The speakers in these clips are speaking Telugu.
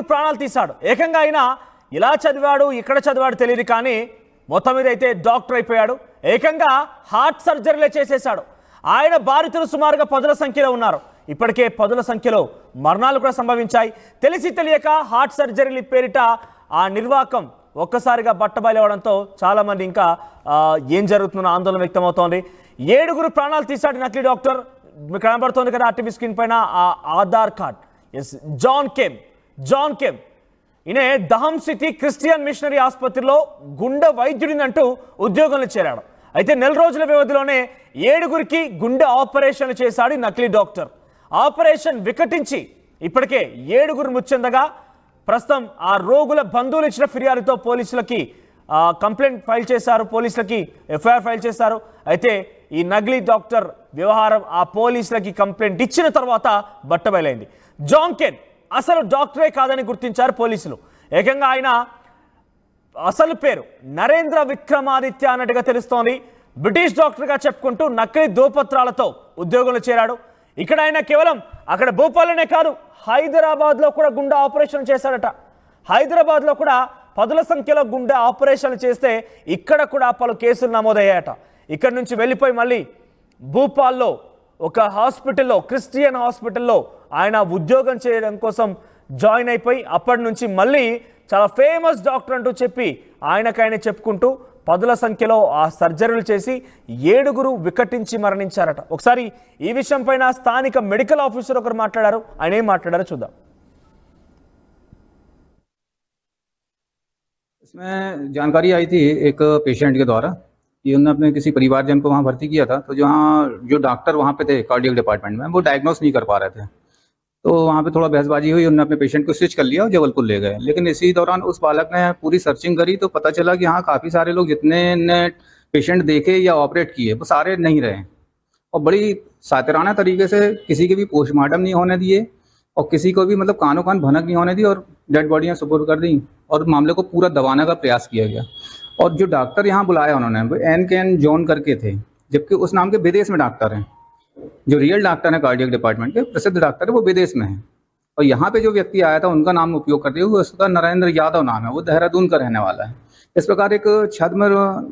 ప్రాణాలు తీశాడు. ఏకంగా ఆయన ఇలా చదివాడు ఇక్కడ చదివాడు తెలియదు, కానీ మొత్తం మీద అయితే డాక్టర్ అయిపోయాడు. ఏకంగా హార్ట్ సర్జరీలే చేసేశాడు. ఆయన బాధితులు సుమారుగా 10ల సంఖ్యలో ఉన్నారు. ఇప్పటికే 10ల సంఖ్యలో మరణాలు కూడా సంభవించాయి. తెలిసి తెలియక హార్ట్ సర్జరీల పేరిట ఆ నిర్వాకం ఒక్కసారిగా బట్టబయలవడంతో చాలామంది ఇంకా ఏం జరుగుతుందో ఆందోళన వ్యక్తమవుతోంది. 7 ప్రాణాలు తీశాడు నకిలీ డాక్టర్. కనబడుతోంది కదా ఆర్టీవీ స్క్రీన్ పైన ఆ ఆధార్ కార్డ్. ఎస్, జాన్ కెమ్ ఈయన దహం సిటీ క్రిస్టియన్ మిషనరీ ఆసుపత్రిలో గుండె వైద్యుడినంటూ ఉద్యోగంలో చేరాడు. అయితే నెల రోజుల వ్యవధిలోనే 7 గుండె ఆపరేషన్లు చేశాడు నకిలీ డాక్టర్. ఆపరేషన్ వికటించి ఇప్పటికే 7 మృత్యుందగా ప్రస్తుతం ఆ రోగుల బంధువులు ఇచ్చిన ఫిర్యాదుతో పోలీసులకి కంప్లైంట్ ఫైల్ చేశారు, పోలీసులకి ఎఫ్ఐఆర్ ఫైల్ చేశారు. అయితే ఈ నకిలీ డాక్టర్ వ్యవహారం ఆ పోలీసులకి కంప్లైంట్ ఇచ్చిన తర్వాత బట్టబయలైంది. జాన్ కెన్ అసలు డాక్టరే కాదని గుర్తించారు పోలీసులు. ఏకంగా ఆయన అసలు పేరు నరేంద్ర విక్రమాదిత్య అన్నట్టుగా తెలుస్తోంది. బ్రిటిష్ డాక్టర్గా చెప్పుకుంటూ నకిలీ ధృవపత్రాలతో ఉద్యోగంలో చేరాడు. ఇక్కడ ఆయన కేవలం అక్కడ భోపాల్లోనే కాదు, హైదరాబాద్లో కూడా గుండె ఆపరేషన్ చేశాడట. హైదరాబాద్లో కూడా 10ల సంఖ్యలో గుండె ఆపరేషన్లు చేస్తే ఇక్కడ కూడా పలు కేసులు నమోదయ్యాయట. ఇక్కడ నుంచి వెళ్ళిపోయి మళ్ళీ భూపాల్లో ఒక హాస్పిటల్లో, క్రిస్టియన్ హాస్పిటల్లో ఆయన ఉద్యోగం చేయడం కోసం జాయిన్ అయిపోయి అప్పటి నుంచి మళ్ళీ చాలా ఫేమస్ డాక్టర్ అంటూ చెప్పి ఆయనకైనా చెప్పుకుంటూ 10ల సంఖ్యలో ఆ సర్జరీలు చేసి 7 వికటించి మరణించారట. ఒకసారి ఈ విషయం పైన స్థానిక మెడికల్ ఆఫీసర్ ఒకరు మాట్లాడారు. ఆయన ఏం మాట్లాడారో చూద్దాం. इसमें जानकारी आई थी एक पेशेंट के द्वारा कि उन्होंने अपने किसी परिवारजन को वहाँ भर्ती किया था, तो जो डॉक्टर वहाँ पे थे कार्डियक डिपार्टमेंट में, वो डायग्नोस नहीं कर पा रहे थे, तो वहाँ पे थोड़ा बहसबाजी हुई। उन्होंने अपने पेशेंट को स्विच कर लिया और जबलपुर ले गए। लेकिन इसी दौरान उस बालक ने पूरी सर्चिंग करी तो पता चला कि हाँ, काफ़ी सारे लोग जितने ने पेशेंट देखे या ऑपरेट किए वो सारे नहीं रहे, और बड़ी सातिराना तरीके से किसी के भी पोस्टमार्टम नहीं होने दिए और किसी को भी मतलब कानों कान भनक नहीं होने दी और डेड बॉडियाँ सुपुर्द कर दी और मामले को पूरा दबाने का प्रयास किया गया। और जो डॉक्टर यहाँ बुलाया उन्होंने वो एन जॉन करके थे, जबकि उस नाम के विदेश में डॉक्टर हैं। जो रियल डॉक्टर हैं कार्डियक डिपार्टमेंट के प्रसिद्ध डॉक्टर है, वो विदेश में है। और यहाँ पे जो व्यक्ति आया था उनका नाम उपयोग करते हुए उसका नरेंद्र यादव नाम है, वो देहरादून का रहने वाला है। इस प्रकार एक छद्म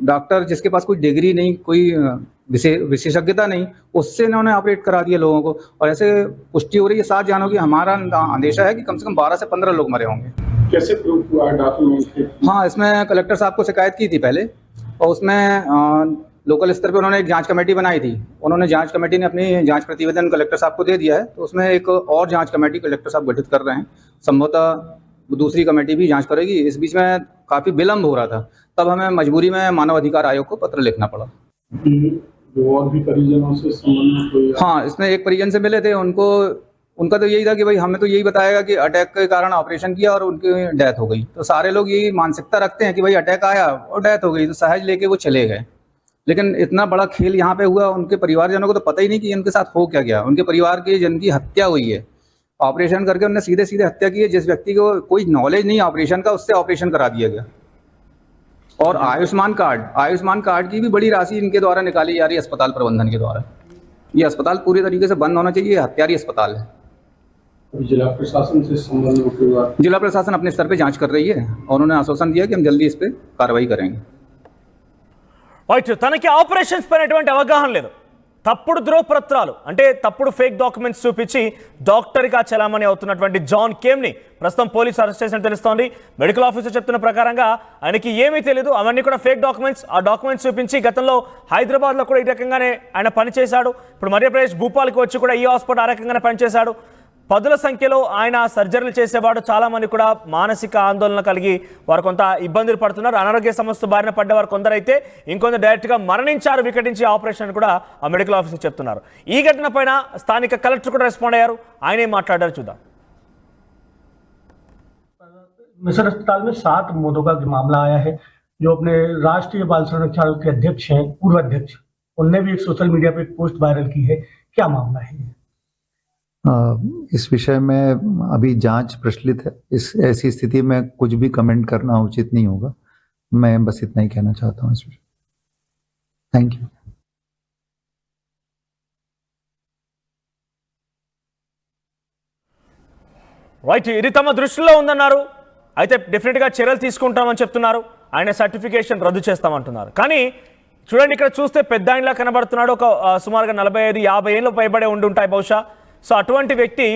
डॉक्टर जिसके पास कोई डिग्री नहीं, कोई विशेषज्ञता नहीं, उससे इन्होंने ऑपरेट करा दिया लोगों को। और ऐसे पुष्टि हो रही है 7 जानों की। हमारा अंदेशा है कि कम से कम 12 से 15 लोग मरे होंगे। कैसे प्रूफ हुआ डॉक्यूमेंट? हाँ, इसमें कलेक्टर साहब को शिकायत की थी पहले, और उसमें लोकल स्तर पे उन्होंने एक जांच कमेटी बनाई थी। उन्होंने जांच कमेटी ने अपनी जांच प्रतिवेदन कलेक्टर साहब को दे दिया है, तो उसमें एक और जांच कमेटी कलेक्टर साहब गठित कर रहे हैं। संभवतः दूसरी कमेटी भी जांच करेगी। इस बीच में काफ़ी विलम्ब हो रहा था, तब हमें मजबूरी में मानव अधिकार आयोग को पत्र लिखना पड़ा। और भी परिजनों से संबंधित? हाँ, इसमें एक परिजन से मिले थे, उनका तो यही था कि भाई हमें तो यही बताएगा कि अटैक के कारण ऑपरेशन किया और उनकी डेथ हो गई। तो सारे लोग यही मानसिकता रखते हैं कि भाई अटैक आया और डेथ हो गई, तो सहज लेके वो चले गए। लेकिन इतना बड़ा खेल यहाँ पे हुआ, उनके परिवारजनों को तो पता ही नहीं कि उनके साथ हो क्या गया। उनके परिवार के जन की हत्या हुई है, ऑपरेशन करके उन्होंने सीधे सीधे हत्या की है। जिस व्यक्ति को कोई नॉलेज नहीं ऑपरेशन का, उससे ऑपरेशन करा दिया गया। और आयुष्मान कार्ड की भी बड़ी राशि इनके द्वारा निकाली जा रही है अस्पताल प्रबंधन के द्वारा। ये अस्पताल पूरी तरीके से बंद होना चाहिए, हत्यारी अस्पताल है। जिला प्रशासन से संबंधित? जिला प्रशासन अपने स्तर पे जांच कर रही है और उन्होंने आश्वासन दिया कि हम जल्दी इस पे कार्रवाई करेंगे। తనకి ఆపరేషన్స్ పైన ఎటువంటి అవగాహన లేదు. తప్పుడు ధృవపత్రాలు అంటే తప్పుడు ఫేక్ డాక్యుమెంట్స్ చూపించి డాక్టర్గా చలామణి అవుతున్నటువంటి జాన్ కేమ్ని ప్రస్తుతం పోలీసు అరెస్ట్ చేసినట్టు తెలుస్తోంది. మెడికల్ ఆఫీసర్ చెప్తున్న ప్రకారంగా ఆయనకి ఏమీ తెలియదు, అవన్నీ కూడా ఫేక్ డాక్యుమెంట్స్. ఆ డాక్యుమెంట్స్ చూపించి గతంలో హైదరాబాద్లో కూడా ఈ రకంగానే ఆయన పనిచేశాడు. ఇప్పుడు మధ్యప్రదేశ్ భూపాల్కి వచ్చి కూడా ఈ హాస్పిటల్ ఆ రకంగానే పనిచేశాడు. 10ల సంఖ్యలో ఆయన సర్జరీలు చేసేవాడు. చాలామంది కూడా మానసిక ఆందోళన కలిగి వారు కొంత ఇబ్బందులు పడుతున్నారు. అనారోగ్య సమస్య బారిన పడ్డవారు కొందరైతే, ఇంకొందరు డైరెక్ట్గా మరణించారు వికటించి ఆపరేషన్ కూడా ఆ మెడికల్ ఆఫీసర్ చెప్తున్నారు. ఈ ఘటన పైన స్థానిక కలెక్టర్ కూడా రెస్పాండ్ అయ్యారు. ఆయనే మాట్లాడారు, చూద్దాం. मिशन अस्पताल में 7 मौतों का मामला आया है। जो अपने राष्ट्रीय बाल संरक्षण आयोग के अध्यक्ष हैं, पूर्व अध्यक्ष, उनने भी एक सोशल मीडिया पे एक पोस्ट वायरल की है। क्या मामला है? इस विषय में अभी जांच प्रचलित है। इस ऐसी स्थिति में कुछ भी कमेंट करना उचित नहीं होगा। मैं बस इतना ही कहना चाहता हूँ इस विषय। Thank you. రైట్, ఇది తమ దృష్టిలో ఉందన్నారు. అయితే డెఫినెట్గా చర్యలు తీసుకుంటామని చెప్తున్నారు. ఆయన సర్టిఫికేషన్ రద్దు చేస్తామంటున్నారు. కానీ చూడండి, ఇక్కడ చూస్తే పెద్ద ఆయనలా కనబడుతున్నాడు. ఒక సుమారుగా 45-50 ఏళ్ళు పైబడే ఉండి ఉంటాయి బహుశా. సో అటువంటి వ్యక్తి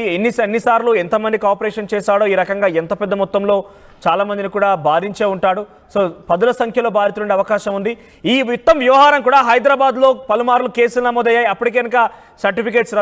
ఎన్నిసార్లు ఎంతమందికి ఆపరేషన్ చేశాడో, ఈ రకంగా ఎంత పెద్ద మొత్తంలో చాలా మందిని కూడా బాధించే ఉంటాడు. సో పదుల సంఖ్యలో బాధితుండే అవకాశం ఉంది. ఈ మొత్తం వ్యవహారం కూడా హైదరాబాద్లో పలుమార్లు కేసులు నమోదయ్యాయి. అప్పటికే కనుక సర్టిఫికేట్స్